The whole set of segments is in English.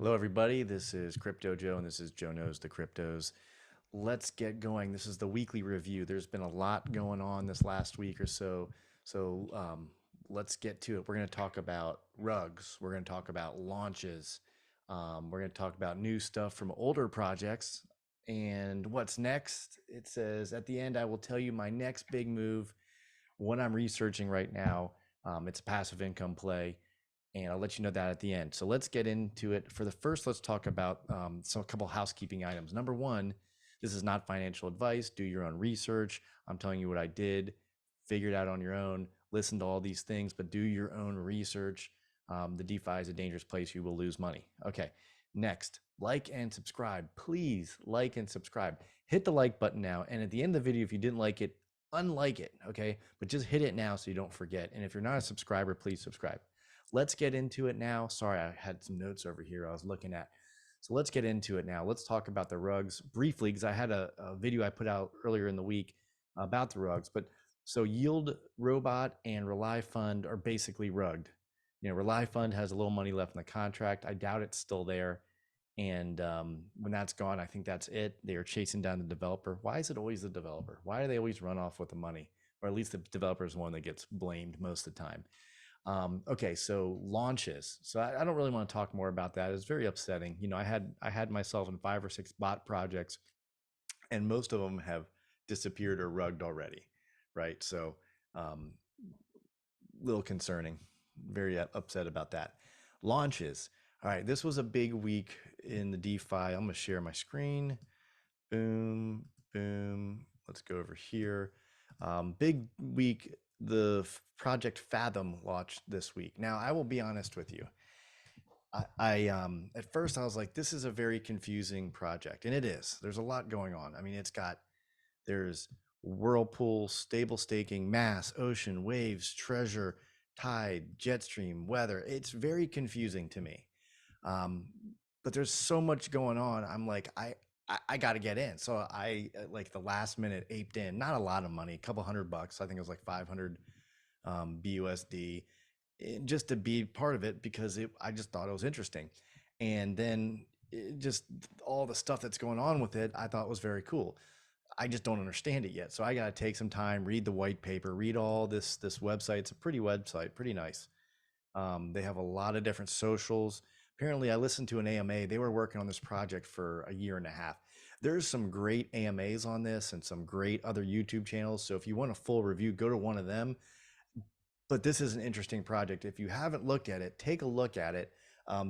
Hello, everybody. This is Crypto Joe, and this is Joe Knows the Cryptos. Let's get going. This is the weekly review. There's been a lot going on this last week or so. So let's get to it. We're going to talk about rugs. We're going to talk about launches. We're going to talk about new stuff from older projects. And what's next? It says, at the end, I will tell you my next big move, what I'm researching right now. It's a passive income play, and I'll let you know that at the end. So let's get into it. For the first, let's talk about a couple housekeeping items. Number one, this is not financial advice. Do your own research. I'm telling you what I did. Figure it out on your own. Listen to all these things, but do your own research. The DeFi is a dangerous place. You will lose money. Okay, next, like and subscribe. Please like and subscribe. Hit the like button now. And at the end of the video, if you didn't like it, unlike it, okay? But just hit it now so you don't forget. And if you're not a subscriber, please subscribe. Let's get into it now. Sorry, I had some notes over here I was looking at. So let's get into it now. Let's talk about the rugs briefly, because I had a video I put out earlier in the week about the rugs. But so Yield Robot and RelyFund are basically rugged. You know, RelyFund has a little money left in the contract. I doubt it's still there. And when that's gone, I think that's it. They are chasing down the developer. Why is it always the developer? Why do they always run off with the money? Or at least the developer is one that gets blamed most of the time. Okay, so launches. So I don't really want to talk more about that. It's very upsetting. You know, I had myself in 5 or 6 bot projects, and most of them have disappeared or rugged already, right? So little concerning. Very upset about that. Launches. All right, this was a big week in the DeFi. I'm gonna share my screen. Boom, boom. Let's go over here. Big week. The project Fathom launched this week. Now, I will be honest with you. I at first I was like, this is a very confusing project, and it is. There's a lot going on. I mean, there's whirlpool, stable staking, mass, ocean, waves, treasure, tide, jet stream, weather. It's very confusing to me. But there's so much going on. I'm like, I got to get in. So I, like, the last minute aped in, not a lot of money, a couple $100. I think it was like 500 BUSD, just to be part of it, because I just thought it was interesting. And then just all the stuff that's going on with it, I thought was very cool. I just don't understand it yet. So I got to take some time, read the white paper, read all this website. It's a pretty website, pretty nice. They have a lot of different socials. Apparently, I listened to an AMA. They were working on this project for a year and a half. There's some great AMAs on this and some great other YouTube channels. So if you want a full review, go to one of them. But this is an interesting project. If you haven't looked at it, take a look at it.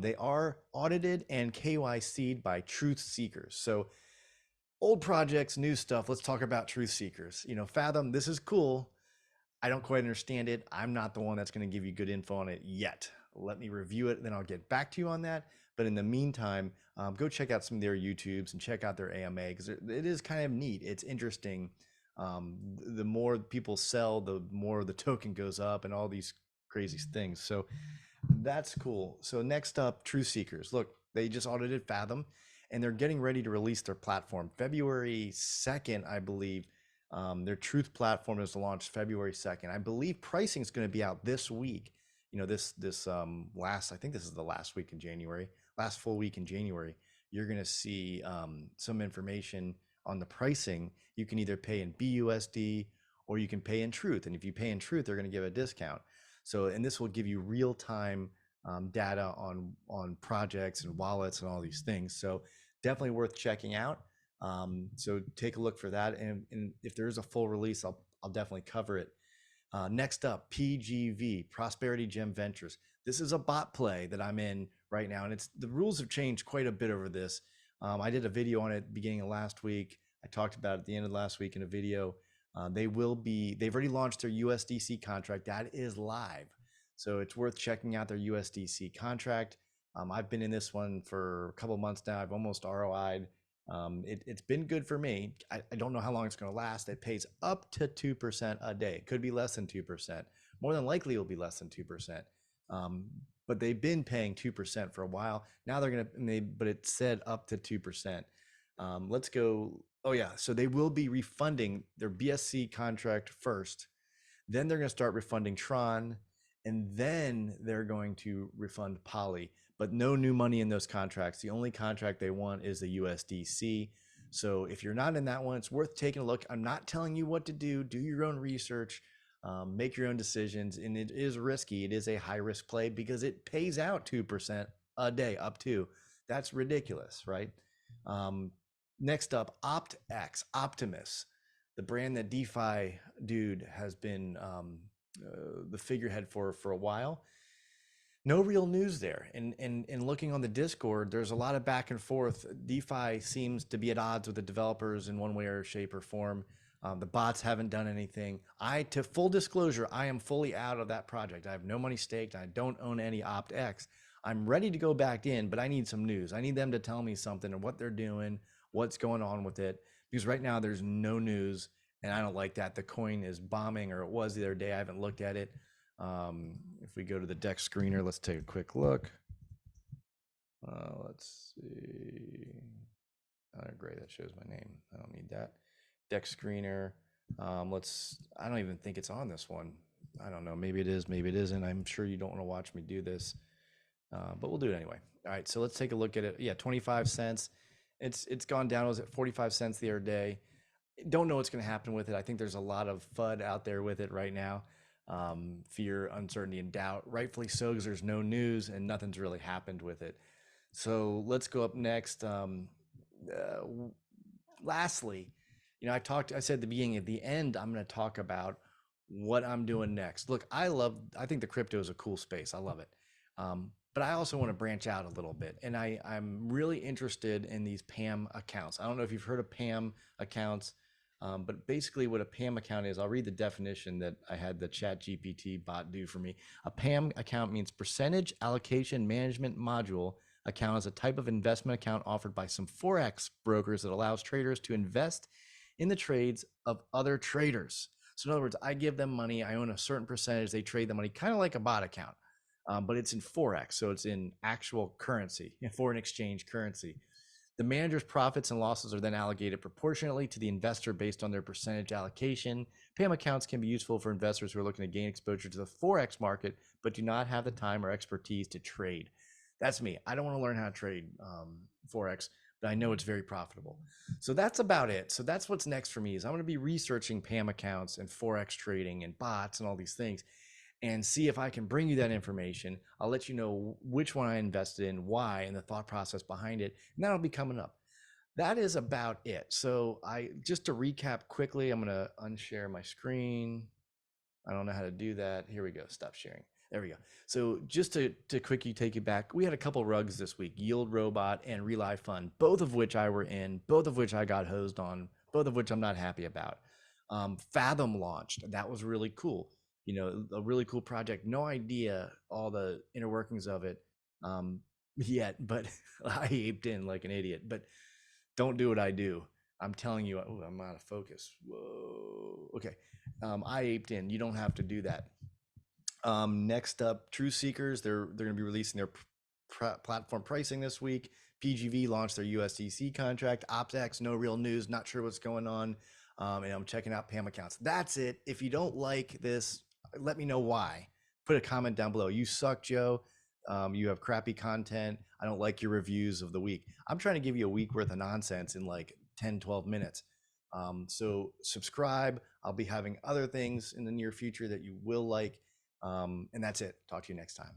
They are audited and KYC'd by truth seekers. So old projects, new stuff. Let's talk about truth seekers. You know, Fathom, this is cool. I don't quite understand it. I'm not the one that's going to give you good info on it yet. Let me review it, then I'll get back to you on that. But in the meantime, go check out some of their YouTubes and check out their AMA, because it is kind of neat. It's interesting. The more people sell, the more the token goes up, and all these crazy things. So that's cool. So next up, Truth Seekers. Look, they just audited Fathom, and they're getting ready to release their platform February 2nd, I believe. Their Truth platform is launched February 2nd. I believe pricing is going to be out this week. You know, this last, I think this is the last week in January, last full week in January. You're going to see some information on the pricing. You can either pay in BUSD or you can pay in Truth. And if you pay in Truth, they're going to give a discount. So, and this will give you real-time data on projects and wallets and all these things. So definitely worth checking out. So take a look for that. And if there is a full release, I'll definitely cover it. Next up, PGV, Prosperity Gem Ventures. This is a bot play that I'm in right now, and the rules have changed quite a bit over this. I did a video on it beginning of last week. I talked about it at the end of last week in a video. They've already launched their USDC contract. That is live. So it's worth checking out their USDC contract. I've been in this one for a couple of months now. I've almost ROI'd. It's been good for me. I don't know how long it's going to last. It pays up to 2% a day. It could be less than 2%. More than likely, it'll be less than 2%. But they've been paying 2% for a while. Now they're going to, but it said up to 2%. Let's go. Oh yeah. So they will be refunding their BSC contract first. Then they're going to start refunding Tron, and then they're going to refund Poly. but no new money in those contracts. The only contract they want is the USDC. So if you're not in that one, it's worth taking a look. I'm not telling you what to do. Do your own research, make your own decisions. And it is risky. It is a high risk play because it pays out 2% a day up to. That's ridiculous, right? Next up, OptX, Optimus, the brand that Defi Dude has been the figurehead for a while. No real news there. And looking on the Discord, there's a lot of back and forth. DeFi seems to be at odds with the developers in one way or shape or form. The bots haven't done anything. To full disclosure, I am fully out of that project. I have no money staked. I don't own any OptX. I'm ready to go back in, but I need some news. I need them to tell me something and what they're doing, what's going on with it. Because right now there's no news, and I don't like that. The coin is bombing, or it was the other day. I haven't looked at it. If we go to the deck screener, let's take a quick look. Let's see. Oh, great, that shows my name. I don't need that. Deck screener. I don't even think it's on this one. I don't know. Maybe it is, maybe it isn't. I'm sure you don't want to watch me do this, but we'll do it anyway. All right, so let's take a look at it. Yeah, 25 cents. It's gone down. It was at 45 cents the other day. Don't know what's going to happen with it. I think there's a lot of FUD out there with it right now. Fear, uncertainty, and doubt. Rightfully so, because there's no news and nothing's really happened with it. So let's go up next. Lastly, I said at the beginning, at the end, I'm going to talk about what I'm doing next. Look, I think the crypto is a cool space. I love it. But I also want to branch out a little bit. And I'm really interested in these PAMM accounts. I don't know if you've heard of PAMM accounts. But basically what a PAMM account is, I'll read the definition that I had the ChatGPT bot do for me. A PAMM account means Percentage Allocation Management Module account is a type of investment account offered by some forex brokers that allows traders to invest in the trades of other traders. So in other words, I give them money, I own a certain percentage, they trade the money, kind of like a bot account, but it's in forex, so it's in actual currency, foreign exchange currency. The manager's profits and losses are then allocated proportionately to the investor based on their percentage allocation. PAM accounts can be useful for investors who are looking to gain exposure to the Forex market, but do not have the time or expertise to trade. That's me. I don't want to learn how to trade Forex, but I know it's very profitable. So that's about it. So that's what's next for me is I'm going to be researching PAM accounts and Forex trading and bots and all these things, and see if I can bring you that information. I'll let you know which one I invested in, why, and the thought process behind it. And that'll be coming up. That is about it. So just to recap quickly, I'm going to unshare my screen. I don't know how to do that. Here we go. Stop sharing. There we go. So just to quickly take you back, we had a couple rugs this week, Yield Robot and RelyFund, both of which I were in, both of which I got hosed on, both of which I'm not happy about. Fathom launched. That was really cool. A really cool project. No idea all the inner workings of it yet, but I aped in like an idiot. But don't do what I do. I'm telling you, I'm out of focus. Whoa. Okay. I aped in. You don't have to do that. Next up, True Seekers. They're going to be releasing their platform pricing this week. PGV launched their USDC contract. OptX, no real news. Not sure what's going on. And I'm checking out PAM accounts. That's it. If you don't like this, let me know why. Put a comment down below. You suck, Joe. You have crappy content. I don't like your reviews of the week. I'm trying to give you a week worth of nonsense in like 10, 12 minutes. So subscribe. I'll be having other things in the near future that you will like. And that's it. Talk to you next time.